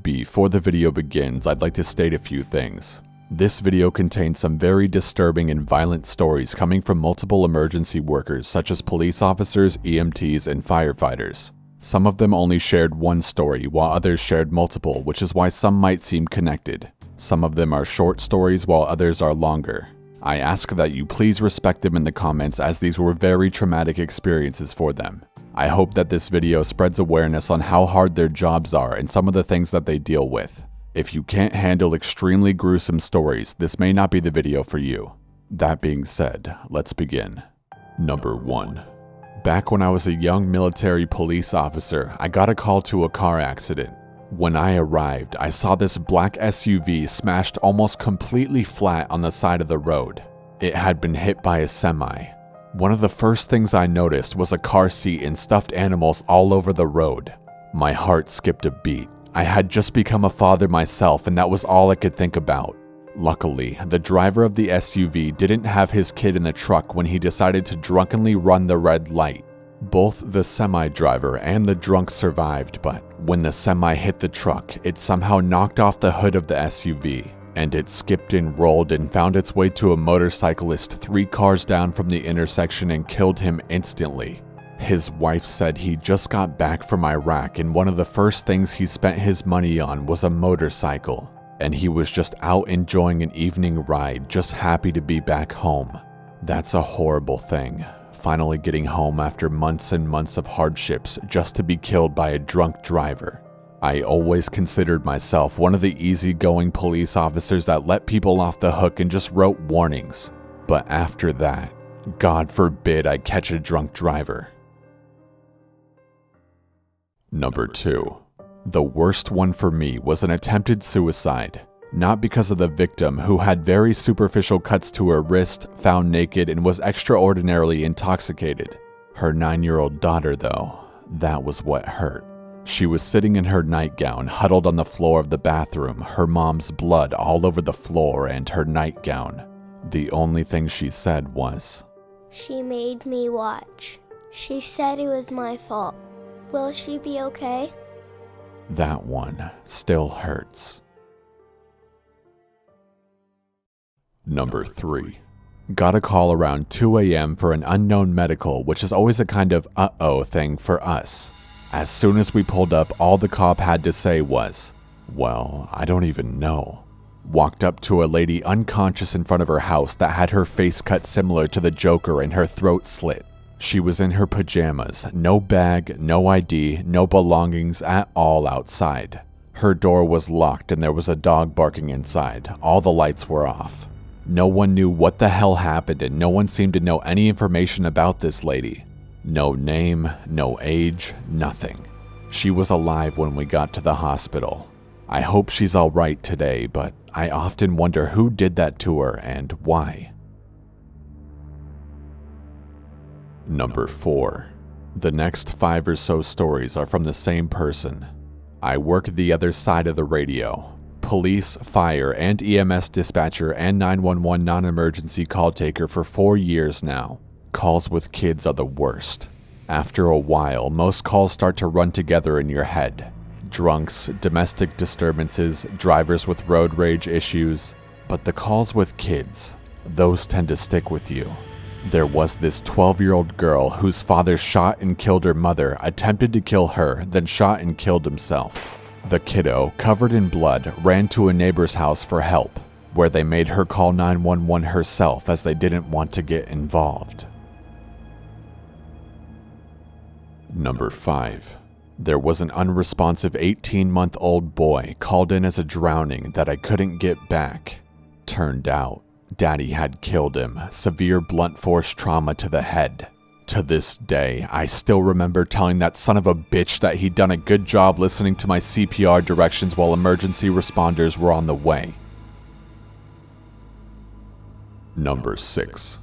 Before the video begins, I'd like to state a few things. This video contains some very disturbing and violent stories coming from multiple emergency workers such as police officers, EMTs, and firefighters. Some of them only shared one story, while others shared multiple, which is why some might seem connected. Some of them are short stories, while others are longer. I ask that you please respect them in the comments, as these were very traumatic experiences for them. I hope that this video spreads awareness on how hard their jobs are and some of the things that they deal with. If you can't handle extremely gruesome stories, this may not be the video for you. That being said, let's begin. Number 1. Back when I was a young military police officer, I got a call to a car accident. When I arrived, I saw this black SUV smashed almost completely flat on the side of the road. It had been hit by a semi. One of the first things I noticed was a car seat and stuffed animals all over the road. My heart skipped a beat. I had just become a father myself, and that was all I could think about. Luckily, the driver of the SUV didn't have his kid in the truck when he decided to drunkenly run the red light. Both the semi-driver and the drunk survived, but when the semi hit the truck, it somehow knocked off the hood of the SUV, and it skipped and rolled and found its way to a motorcyclist 3 cars down from the intersection and killed him instantly. His wife said he just got back from Iraq, and one of the first things he spent his money on was a motorcycle, and he was just out enjoying an evening ride, just happy to be back home. That's a horrible thing. Finally getting home after months and months of hardships just to be killed by a drunk driver. I always considered myself one of the easygoing police officers that let people off the hook and just wrote warnings. But after that, God forbid I catch a drunk driver. Number 2. The worst one for me was an attempted suicide. Not because of the victim, who had very superficial cuts to her wrist, found naked, and was extraordinarily intoxicated. Her 9-year-old daughter, though, that was what hurt. She was sitting in her nightgown, huddled on the floor of the bathroom, her mom's blood all over the floor and her nightgown. The only thing she said was, "She made me watch. She said it was my fault. Will she be okay?" That one still hurts. Number 3. Got a call around 2 a.m. for an unknown medical, which is always a kind of uh-oh thing for us. As soon as we pulled up, all the cop had to say was, "Well, I don't even know." Walked up to a lady unconscious in front of her house that had her face cut similar to the Joker and her throat slit. She was in her pajamas, no bag, no ID, no belongings at all outside. Her door was locked and there was a dog barking inside. All the lights were off. No one knew what the hell happened, and no one seemed to know any information about this lady. No name, no age, nothing. She was alive when we got to the hospital. I hope she's alright today, but I often wonder who did that to her and why. Number 4. The next 5 or so stories are from the same person. I work the other side of the radio. Police, fire, and EMS dispatcher and 911 non-emergency call taker for 4 years now. Calls with kids are the worst. After a while, most calls start to run together in your head. Drunks, domestic disturbances, drivers with road rage issues. But the calls with kids, those tend to stick with you. There was this 12-year-old girl whose father shot and killed her mother, attempted to kill her, then shot and killed himself. The kiddo, covered in blood, ran to a neighbor's house for help, where they made her call 911 herself as they didn't want to get involved. Number 5. There was an unresponsive 18-month-old boy called in as a drowning that I couldn't get back. Turned out, Daddy had killed him, severe blunt force trauma to the head. To this day, I still remember telling that son of a bitch that he'd done a good job listening to my CPR directions while emergency responders were on the way. Number 6.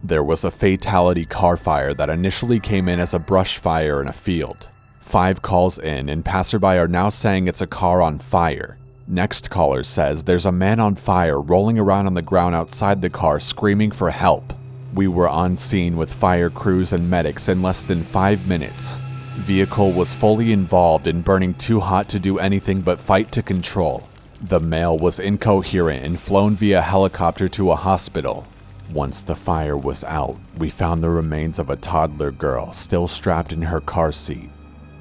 There was a fatality car fire that initially came in as a brush fire in a field. 5 calls in, and passerby are now saying it's a car on fire. Next caller says there's a man on fire rolling around on the ground outside the car screaming for help. We were on scene with fire crews and medics in less than 5 minutes. Vehicle was fully involved in burning too hot to do anything but fight to control. The male was incoherent and flown via helicopter to a hospital. Once the fire was out, we found the remains of a toddler girl still strapped in her car seat.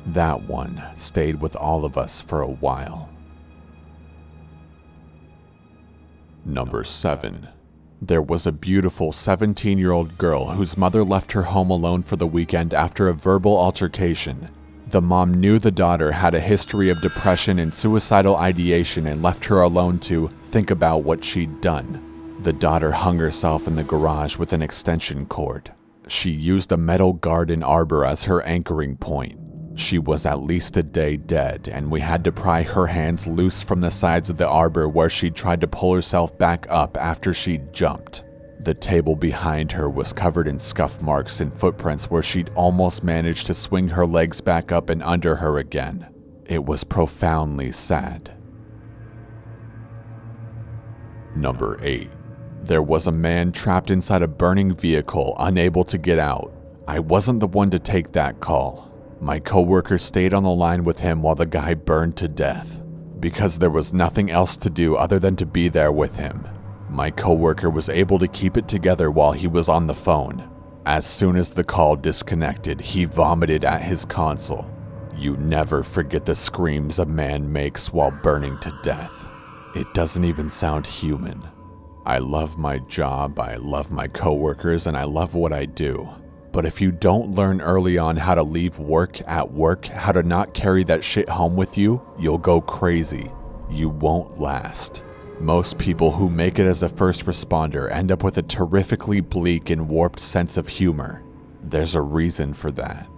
That one stayed with all of us for a while. Number 7. There was a beautiful 17-year-old girl whose mother left her home alone for the weekend after a verbal altercation. The mom knew the daughter had a history of depression and suicidal ideation and left her alone to think about what she'd done. The daughter hung herself in the garage with an extension cord. She used a metal garden arbor as her anchoring point. She was at least a day dead, and we had to pry her hands loose from the sides of the arbor where she'd tried to pull herself back up after she'd jumped. The table behind her was covered in scuff marks and footprints where she'd almost managed to swing her legs back up and under her again. It was profoundly sad. Number 8. There was a man trapped inside a burning vehicle, unable to get out. I wasn't the one to take that call. My coworker stayed on the line with him while the guy burned to death. Because there was nothing else to do other than to be there with him, my coworker was able to keep it together while he was on the phone. As soon as the call disconnected, he vomited at his console. You never forget the screams a man makes while burning to death. It doesn't even sound human. I love my job, I love my coworkers, and I love what I do. But if you don't learn early on how to leave work at work, how to not carry that shit home with you, you'll go crazy. You won't last. Most people who make it as a first responder end up with a terrifically bleak and warped sense of humor. There's a reason for that.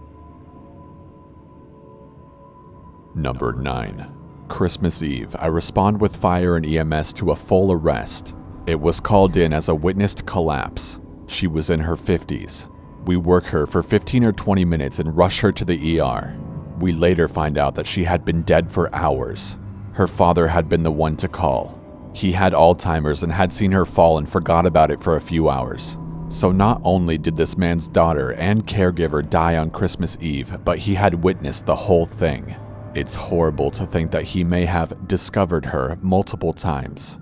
Number 9. Christmas Eve, I respond with fire and EMS to a full arrest. It was called in as a witnessed collapse. She was in her 50s. We work her for 15 or 20 minutes and rush her to the ER. We later find out that she had been dead for hours. Her father had been the one to call. He had Alzheimer's and had seen her fall and forgot about it for a few hours. So not only did this man's daughter and caregiver die on Christmas Eve, but he had witnessed the whole thing. It's horrible to think that he may have discovered her multiple times.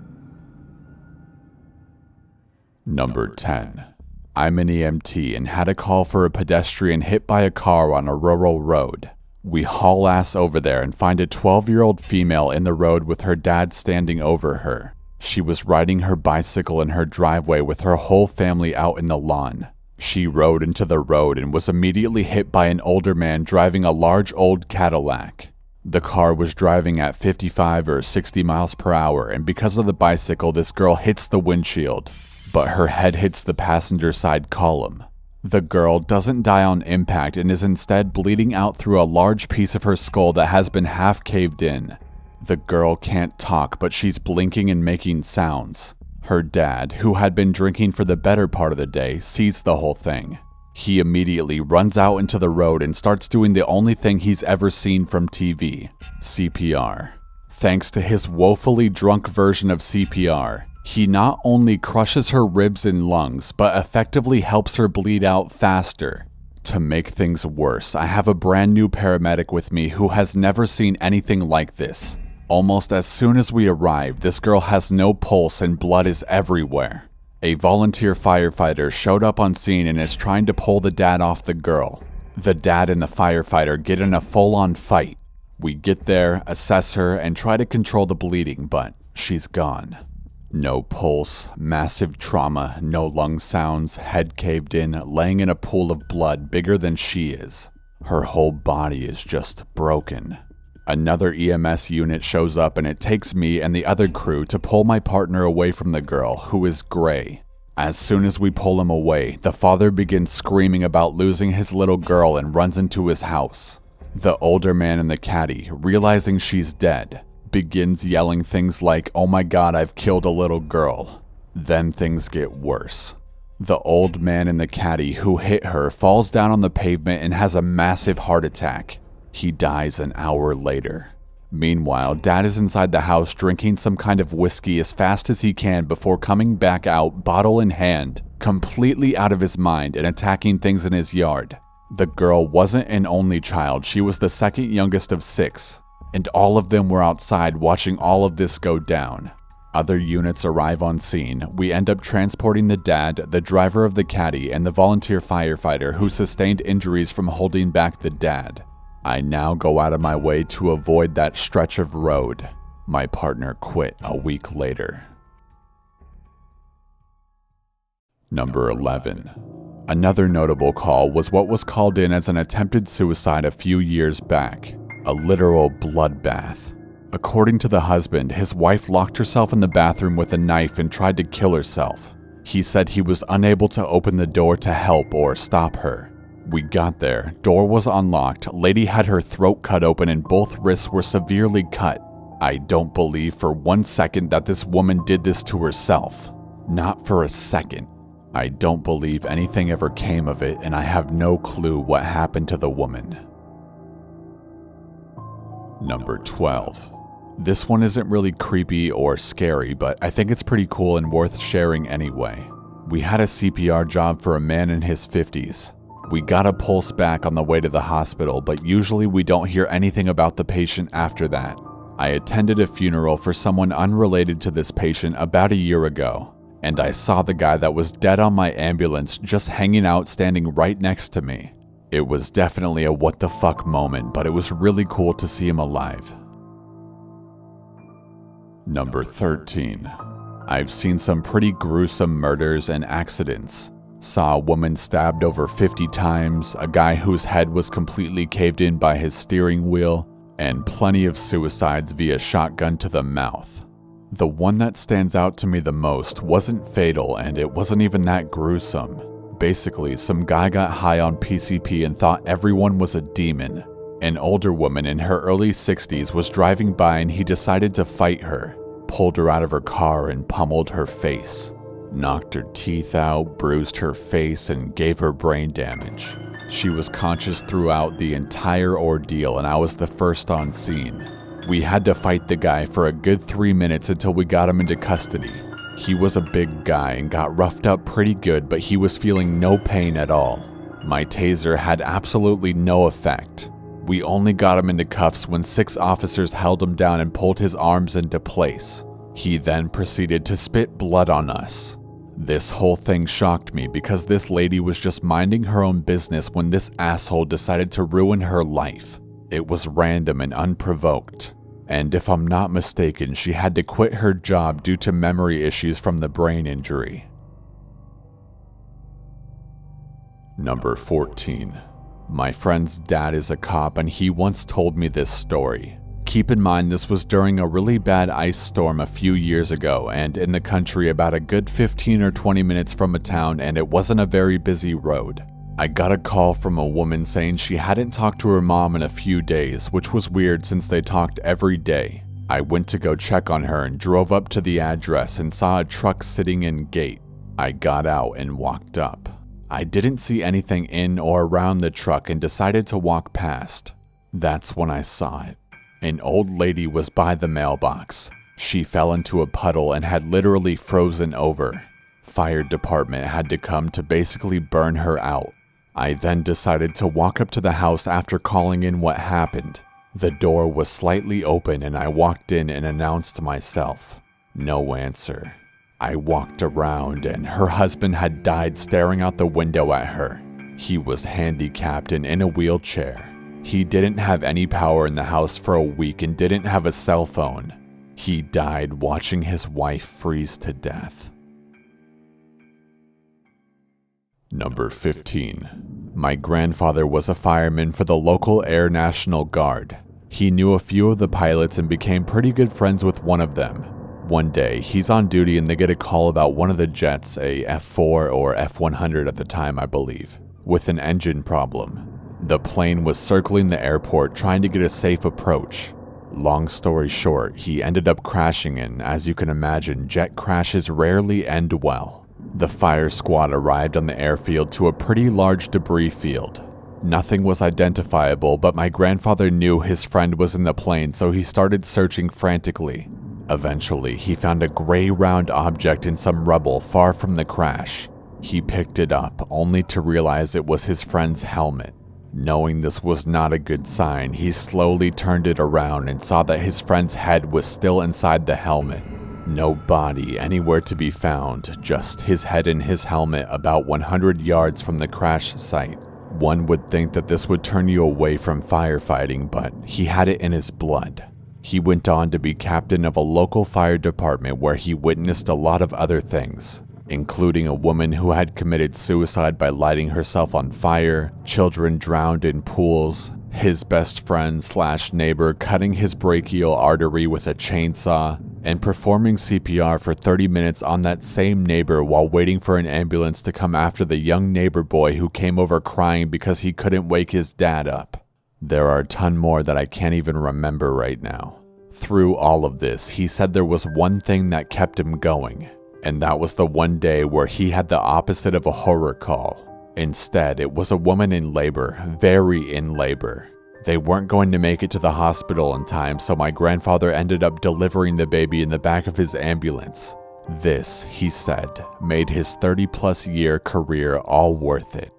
Number 10. I'm an EMT and had a call for a pedestrian hit by a car on a rural road. We haul ass over there and find a 12-year-old female in the road with her dad standing over her. She was riding her bicycle in her driveway with her whole family out in the lawn. She rode into the road and was immediately hit by an older man driving a large old Cadillac. The car was driving at 55 or 60 miles per hour, and because of the bicycle, this girl hits the windshield, but her head hits the passenger side column. The girl doesn't die on impact and is instead bleeding out through a large piece of her skull that has been half caved in. The girl can't talk, but she's blinking and making sounds. Her dad, who had been drinking for the better part of the day, sees the whole thing. He immediately runs out into the road and starts doing the only thing he's ever seen from TV, CPR. Thanks to his woefully drunk version of CPR, he not only crushes her ribs and lungs, but effectively helps her bleed out faster. To make things worse, I have a brand new paramedic with me who has never seen anything like this. Almost as soon as we arrive, this girl has no pulse and blood is everywhere. A volunteer firefighter showed up on scene and is trying to pull the dad off the girl. The dad and the firefighter get in a full-on fight. We get there, assess her, and try to control the bleeding, but she's gone. No pulse, massive trauma, no lung sounds, head caved in, laying in a pool of blood bigger than she is. Her whole body is just broken. Another EMS unit shows up and it takes me and the other crew to pull my partner away from the girl, who is gray. As soon as we pull him away, the father begins screaming about losing his little girl and runs into his house. The older man in the caddy, realizing she's dead, begins yelling things like, "Oh my god, I've killed a little girl." Then things get worse. The old man in the caddy who hit her falls down on the pavement and has a massive heart attack. He dies an hour later. Meanwhile, Dad is inside the house drinking some kind of whiskey as fast as he can before coming back out, bottle in hand, completely out of his mind and attacking things in his yard. The girl wasn't an only child, she was the second youngest of 6, and all of them were outside watching all of this go down. Other units arrive on scene. We end up transporting the dad, the driver of the caddy, and the volunteer firefighter who sustained injuries from holding back the dad. I now go out of my way to avoid that stretch of road. My partner quit a week later. Number 11. Another notable call was what was called in as an attempted suicide a few years back. A literal bloodbath. According to the husband, his wife locked herself in the bathroom with a knife and tried to kill herself. He said he was unable to open the door to help or stop her. We got there, door was unlocked, lady had her throat cut open and both wrists were severely cut. I don't believe for 1 second that this woman did this to herself. Not for a second. I don't believe anything ever came of it, and I have no clue what happened to the woman. Number 12. This one isn't really creepy or scary, but I think it's pretty cool and worth sharing anyway. We had a CPR job for a man in his 50s. We got a pulse back on the way to the hospital, but usually we don't hear anything about the patient after that. I attended a funeral for someone unrelated to this patient about a year ago, and I saw the guy that was dead on my ambulance just hanging out standing right next to me. It was definitely a what the fuck moment, but it was really cool to see him alive. Number 13. I've seen some pretty gruesome murders and accidents. Saw a woman stabbed over 50 times, a guy whose head was completely caved in by his steering wheel, and plenty of suicides via shotgun to the mouth. The one that stands out to me the most wasn't fatal, and it wasn't even that gruesome. Basically, some guy got high on PCP and thought everyone was a demon. An older woman in her early 60s was driving by and he decided to fight her, pulled her out of her car and pummeled her face, knocked her teeth out, bruised her face, and gave her brain damage. She was conscious throughout the entire ordeal and I was the first on scene. We had to fight the guy for a good 3 minutes until we got him into custody. He was a big guy and got roughed up pretty good, but he was feeling no pain at all. My taser had absolutely no effect. We only got him into cuffs when 6 officers held him down and pulled his arms into place. He then proceeded to spit blood on us. This whole thing shocked me because this lady was just minding her own business when this asshole decided to ruin her life. It was random and unprovoked. And if I'm not mistaken, she had to quit her job due to memory issues from the brain injury. Number 14. My friend's dad is a cop and he once told me this story. Keep in mind this was during a really bad ice storm a few years ago and in the country about a good 15 or 20 minutes from a town, and it wasn't a very busy road. I got a call from a woman saying she hadn't talked to her mom in a few days, which was weird since they talked every day. I went to go check on her and drove up to the address and saw a truck sitting in gate. I got out and walked up. I didn't see anything in or around the truck and decided to walk past. That's when I saw it. An old lady was by the mailbox. She fell into a puddle and had literally frozen over. Fire department had to come to basically burn her out. I then decided to walk up to the house after calling in what happened. The door was slightly open and I walked in and announced myself. No answer. I walked around and her husband had died staring out the window at her. He was handicapped and in a wheelchair. He didn't have any power in the house for a week and didn't have a cell phone. He died watching his wife freeze to death. Number 15. My grandfather was a fireman for the local Air National Guard. He knew a few of the pilots and became pretty good friends with one of them. One day, he's on duty and they get a call about one of the jets, a F-4 or F-100 at the time I believe, with an engine problem. The plane was circling the airport trying to get a safe approach. Long story short, he ended up crashing and, as you can imagine, jet crashes rarely end well. The fire squad arrived on the airfield to a pretty large debris field. Nothing was identifiable, but my grandfather knew his friend was in the plane, so he started searching frantically. Eventually, he found a gray round object in some rubble far from the crash. He picked it up, only to realize it was his friend's helmet. Knowing this was not a good sign, he slowly turned it around and saw that his friend's head was still inside the helmet. No body anywhere to be found, just his head in his helmet about 100 yards from the crash site. One would think that this would turn you away from firefighting, but he had it in his blood. He went on to be captain of a local fire department where he witnessed a lot of other things, including a woman who had committed suicide by lighting herself on fire, children drowned in pools, his best friend / neighbor cutting his brachial artery with a chainsaw, and performing CPR for 30 minutes on that same neighbor while waiting for an ambulance to come after the young neighbor boy who came over crying because he couldn't wake his dad up. There are a ton more that I can't even remember right now. Through all of this, he said there was one thing that kept him going, and that was the one day where he had the opposite of a horror call. Instead, it was a woman in labor, very in labor. They weren't going to make it to the hospital in time, so my grandfather ended up delivering the baby in the back of his ambulance. This, he said, made his 30-plus year career all worth it.